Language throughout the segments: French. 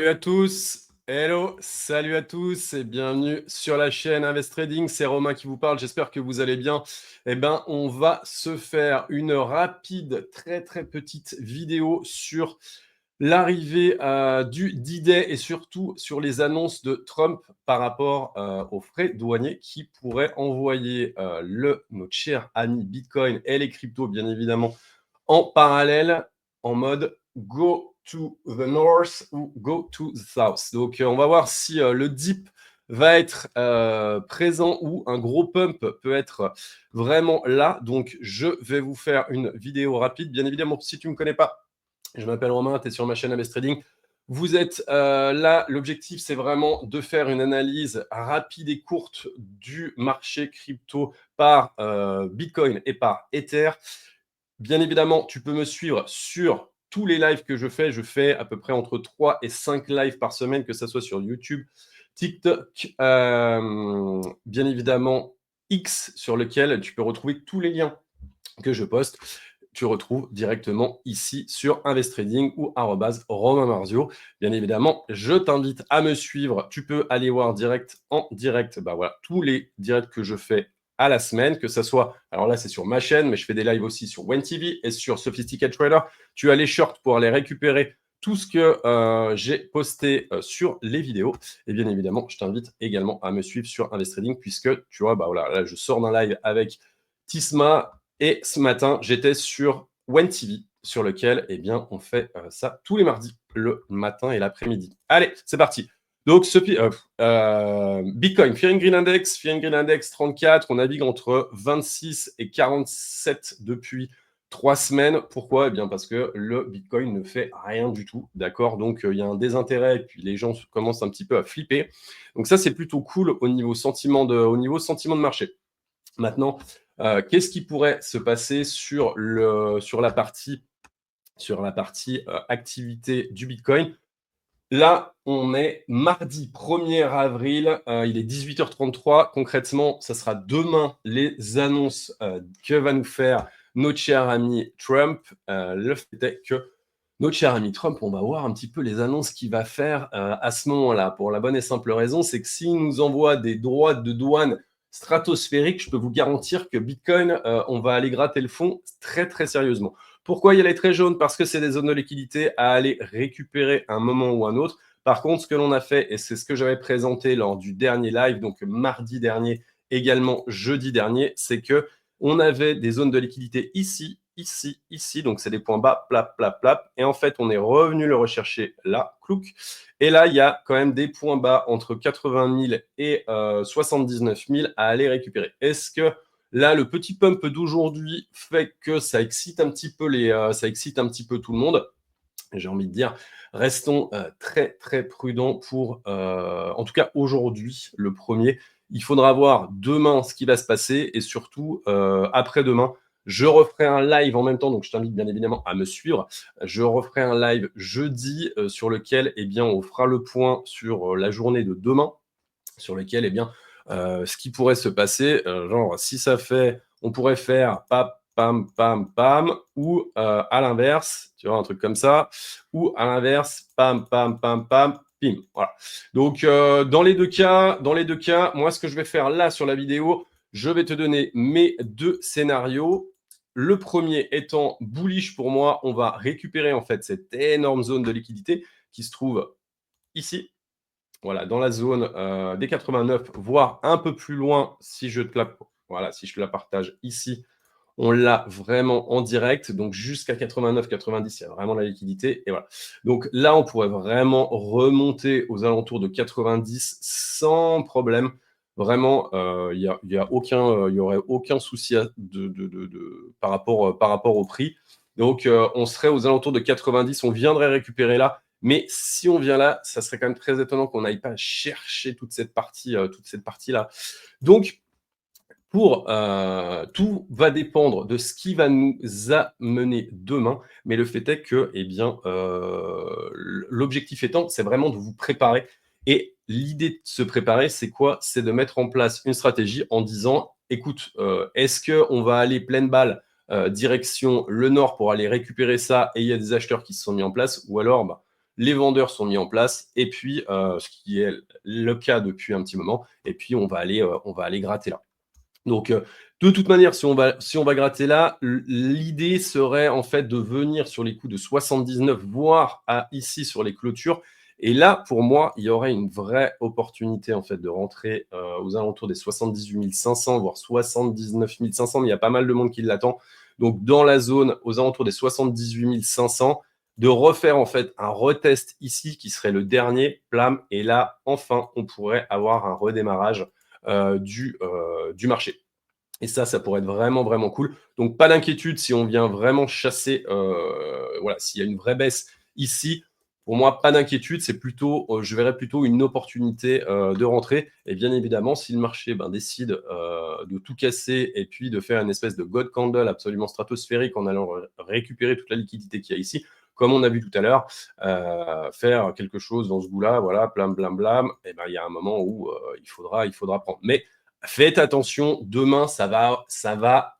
Salut à tous, hello, salut à tous et bienvenue sur la chaîne Invest Trading, c'est Romain qui vous parle, j'espère que vous allez bien. On va se faire une rapide, très petite vidéo sur l'arrivée du D-Day et surtout sur les annonces de Trump par rapport aux frais douaniers qui pourraient envoyer notre cher ami Bitcoin et les cryptos bien évidemment en parallèle en mode go to the north ou go to the south. Donc, on va voir si le dip va être présent ou un gros pump peut être vraiment là. Donc, je vais vous faire une vidéo rapide. Bien évidemment, si tu ne me connais pas, je m'appelle Romain, tu es sur ma chaîne Invest Trading. Vous êtes là, l'objectif, c'est vraiment de faire une analyse rapide et courte du marché crypto par Bitcoin et par Ether. Bien évidemment, tu peux me suivre sur tous les lives que je fais. Je fais à peu près entre 3 et 5 lives par semaine, que ce soit sur YouTube, TikTok, bien évidemment X, sur lequel tu peux retrouver tous les liens que je poste. Tu retrouves directement ici sur Invest Trading ou Romain Marzio. Bien évidemment, je t'invite à me suivre. Tu peux aller voir en direct, tous les directs que je fais à la semaine, que ce soit, alors là c'est sur ma chaîne, mais je fais des lives aussi sur WenTV et sur Sophisticated Trader. Tu as les shorts pour aller récupérer tout ce que j'ai posté sur les vidéos. Et bien évidemment, je t'invite également à me suivre sur Invest Trading puisque tu vois, là je sors d'un live avec Tisma et ce matin, j'étais sur WenTV sur lequel on fait ça tous les mardis, le matin et l'après-midi. Allez, c'est parti. Donc, Bitcoin, Fear and Greed Index 34, on navigue entre 26 et 47 depuis 3 semaines. Pourquoi? Parce que le Bitcoin ne fait rien du tout, d'accord? Donc, il y a un désintérêt et puis les gens commencent un petit peu à flipper. Donc ça, c'est plutôt cool au niveau sentiment de marché. Maintenant, qu'est-ce qui pourrait se passer sur la partie activité du Bitcoin? Là, on est mardi 1er avril, il est 18h33. Concrètement, ça sera demain les annonces que va nous faire notre cher ami Trump. Le fait est que notre cher ami Trump, on va voir un petit peu les annonces qu'il va faire à ce moment-là. Pour la bonne et simple raison, c'est que s'il nous envoie des droits de douane stratosphériques, je peux vous garantir que Bitcoin, on va aller gratter le fond très sérieusement. Pourquoi y aller très jaune? Parce que c'est des zones de liquidité à aller récupérer un moment ou un autre. Par contre, ce que l'on a fait, et c'est ce que j'avais présenté lors du dernier live, donc mardi dernier, également jeudi dernier, c'est que on avait des zones de liquidité ici, donc c'est des points bas, plap, et en fait, on est revenu le rechercher là, clouc, et là, il y a quand même des points bas entre 80 000 et 79 000 à aller récupérer. Est-ce que là, le petit pump d'aujourd'hui fait que ça excite un petit peu tout le monde? J'ai envie de dire, restons très prudents pour, en tout cas aujourd'hui, le premier. Il faudra voir demain ce qui va se passer et surtout après-demain. Je referai un live en même temps, donc je t'invite bien évidemment à me suivre. Je referai un live jeudi sur lequel on fera le point sur la journée de demain, sur lequel ce qui pourrait se passer, genre si ça fait, on pourrait faire pam, ou à l'inverse, tu vois, un truc comme ça, ou à l'inverse, pam, pim. Voilà. Donc, dans les deux cas, moi, ce que je vais faire là sur la vidéo, je vais te donner mes deux scénarios. Le premier étant bullish pour moi, on va récupérer en fait cette énorme zone de liquidité qui se trouve ici. Voilà, dans la zone des 89, voire un peu plus loin, si je te la partage ici, on l'a vraiment en direct. Donc jusqu'à 89, 90, il y a vraiment la liquidité. Et voilà. Donc là, on pourrait vraiment remonter aux alentours de 90 sans problème. Vraiment, il y aurait aucun souci par rapport au prix. Donc, on serait aux alentours de 90, on viendrait récupérer là. Mais si on vient là, ça serait quand même très étonnant qu'on n'aille pas chercher toute cette partie-là. Donc, tout va dépendre de ce qui va nous amener demain, mais le fait est que, l'objectif étant, c'est vraiment de vous préparer. Et l'idée de se préparer, c'est quoi? C'est de mettre en place une stratégie en disant, écoute, est-ce qu'on va aller pleine balle direction le nord pour aller récupérer ça et il y a des acheteurs qui se sont mis en place, ou alors les vendeurs sont mis en place, et puis ce qui est le cas depuis un petit moment, et puis on va aller gratter là. Donc, de toute manière, si on va gratter là, l'idée serait en fait de venir sur les coups de 79, voire ici sur les clôtures. Et là, pour moi, il y aurait une vraie opportunité en fait de rentrer aux alentours des 78 500, voire 79 500, mais il y a pas mal de monde qui l'attend. Donc, dans la zone aux alentours des 78 500, de refaire en fait un retest ici qui serait le dernier, plam, et là, enfin, on pourrait avoir un redémarrage du marché. Et ça pourrait être vraiment, vraiment cool. Donc, pas d'inquiétude si on vient vraiment chasser, voilà, s'il y a une vraie baisse ici. Pour moi, pas d'inquiétude, c'est plutôt, je verrais plutôt une opportunité de rentrer. Et bien évidemment, si le marché décide de tout casser et puis de faire une espèce de God Candle absolument stratosphérique en allant récupérer toute la liquidité qu'il y a ici, comme on a vu tout à l'heure, faire quelque chose dans ce goût-là, voilà, blam, blam, blam, et ben il y a un moment où il faudra prendre. Mais faites attention, demain, ça va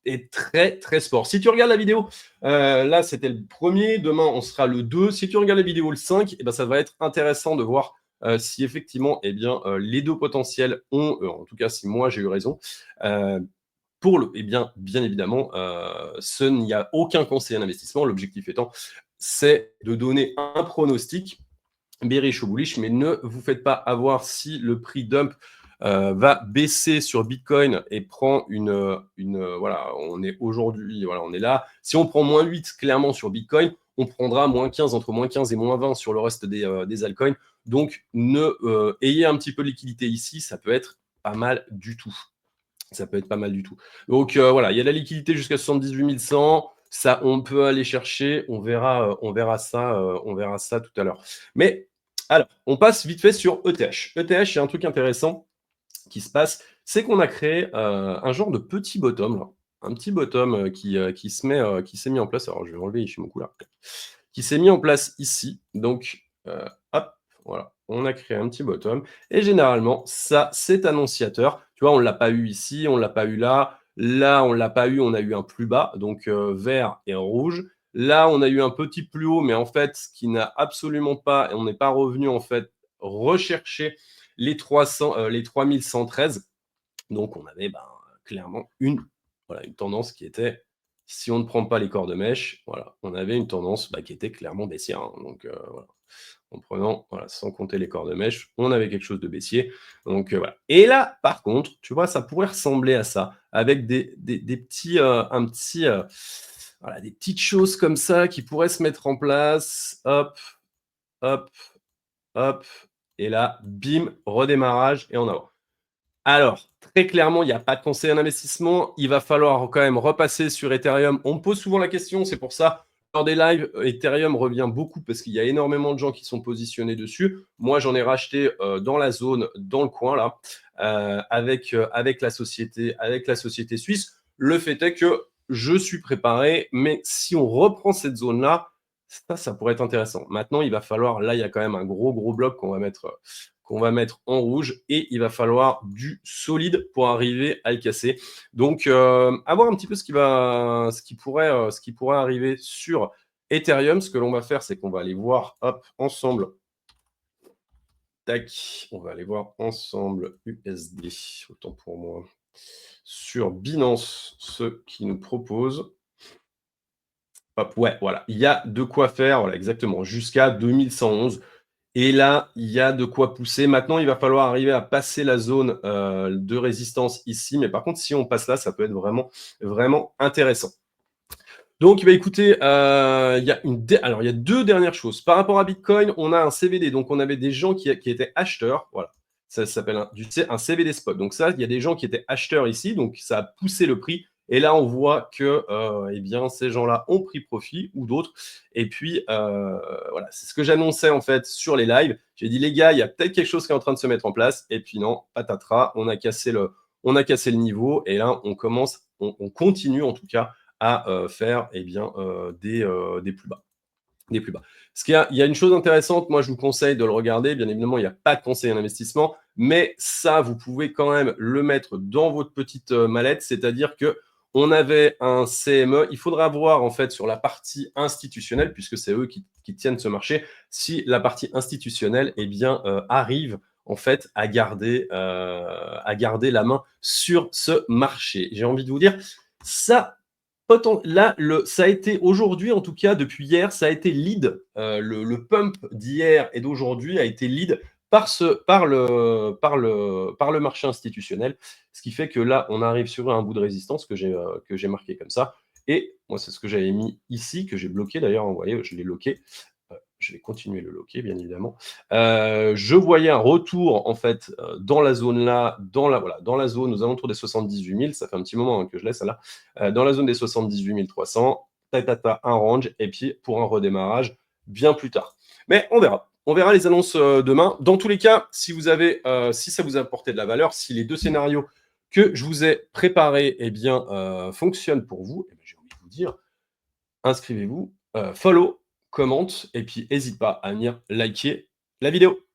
être très, très sport. Si tu regardes la vidéo, là, c'était le premier, demain, on sera le 2. Si tu regardes la vidéo le 5, eh ben, ça va être intéressant de voir si effectivement, eh bien, les deux potentiels ont, en tout cas, si moi j'ai eu raison, bien évidemment, il n'y a aucun conseiller d'investissement. L'objectif étant, c'est de donner un pronostic bearish ou bullish, mais ne vous faites pas avoir si le prix dump va baisser sur Bitcoin et prend voilà, on est aujourd'hui, voilà, on est là. Si on prend moins 8 clairement sur Bitcoin, on prendra moins 15, entre moins 15 et moins 20 sur le reste des altcoins. Donc, ayez un petit peu de liquidité ici, ça peut être pas mal du tout. Ça peut être pas mal du tout. Donc voilà, il y a la liquidité jusqu'à 78 100. Ça, on peut aller chercher. On verra ça tout à l'heure. Mais alors, on passe vite fait sur ETH. ETH, il y a un truc intéressant qui se passe, c'est qu'on a créé un genre de petit bottom, là. Un petit bottom qui s'est mis en place. Alors, je vais enlever Ishimoku là. Qui s'est mis en place ici. Donc, hop, voilà. On a créé un petit bottom. Et généralement, ça, c'est annonciateur. Tu vois, on ne l'a pas eu ici, on ne l'a pas eu là. Là, on ne l'a pas eu, on a eu un plus bas, donc vert et rouge. Là, on a eu un petit plus haut, mais en fait, ce qui n'a absolument pas, et on n'est pas revenu en fait rechercher les 3113. Donc, on avait clairement voilà, une tendance qui était, si on ne prend pas les corps de mèche, voilà, on avait une tendance qui était clairement baissière. Hein. Donc, voilà. En prenant, voilà, sans compter les corps de mèche, on avait quelque chose de baissier. Donc, voilà. Et là, par contre, tu vois, ça pourrait ressembler à ça, avec des petits, voilà, des petites choses comme ça qui pourraient se mettre en place. Hop, hop, hop. Et là, bim, redémarrage et en avant. Alors, très clairement, il n'y a pas de conseil en investissement. Il va falloir quand même repasser sur Ethereum. On me pose souvent la question, c'est pour ça, lors des lives, Ethereum revient beaucoup parce qu'il y a énormément de gens qui sont positionnés dessus. Moi, j'en ai racheté dans la zone, dans le coin, là, avec la société suisse. Le fait est que je suis préparé, mais si on reprend cette zone-là, ça pourrait être intéressant. Maintenant, il va falloir, là, il y a quand même un gros bloc qu'on va mettre en rouge et il va falloir du solide pour arriver à le casser. Donc, à voir un petit peu ce qui pourrait arriver sur Ethereum. Ce que l'on va faire, c'est qu'on va aller voir ensemble. Tac, on va aller voir ensemble USD, autant pour moi, sur Binance, ce qui nous propose. Hop, ouais, voilà, il y a de quoi faire, voilà, exactement, jusqu'à 2111. Et là, il y a de quoi pousser. Maintenant, il va falloir arriver à passer la zone de résistance ici. Mais par contre, si on passe là, ça peut être vraiment, vraiment intéressant. Donc, écoutez, il y a deux dernières choses. Par rapport à Bitcoin, on a un CVD. Donc, on avait des gens qui étaient acheteurs. Voilà. Ça s'appelle un CVD spot. Donc, ça, il y a des gens qui étaient acheteurs ici. Donc, ça a poussé le prix. Et là, on voit que eh bien, ces gens-là ont pris profit ou d'autres. Et puis, voilà, c'est ce que j'annonçais en fait sur les lives. J'ai dit, les gars, il y a peut-être quelque chose qui est en train de se mettre en place. Et puis non, patatras, on a cassé le niveau. Et là, on continue en tout cas à faire eh bien, des plus bas. Des plus bas. Il y a une chose intéressante, moi je vous conseille de le regarder. Bien évidemment, il n'y a pas de conseil en investissement, mais ça, vous pouvez quand même le mettre dans votre petite mallette, c'est-à-dire que on avait un CME. Il faudra voir en fait sur la partie institutionnelle, puisque c'est eux qui tiennent ce marché, si la partie institutionnelle eh bien, arrive en fait à garder la main sur ce marché. J'ai envie de vous dire, ça, là, ça a été aujourd'hui, en tout cas depuis hier, ça a été lead. Le pump d'hier et d'aujourd'hui a été lead par le marché institutionnel. Ce qui fait que là, on arrive sur un bout de résistance que j'ai marqué comme ça. Et moi, c'est ce que j'avais mis ici, que j'ai bloqué d'ailleurs. Vous voyez, je l'ai loqué. Je vais continuer le loquer, bien évidemment. Je voyais un retour, en fait, dans la zone là, voilà, dans la zone aux alentours des 78 000. Ça fait un petit moment que je laisse là. Dans la zone des 78 300, un range, et puis pour un redémarrage bien plus tard. Mais on verra. On verra les annonces demain. Dans tous les cas, si ça vous a apporté de la valeur, si les deux scénarios que je vous ai préparés eh bien, fonctionnent pour vous, eh bien, j'ai envie de vous dire, inscrivez-vous, follow, commente, et puis n'hésite pas à venir liker la vidéo.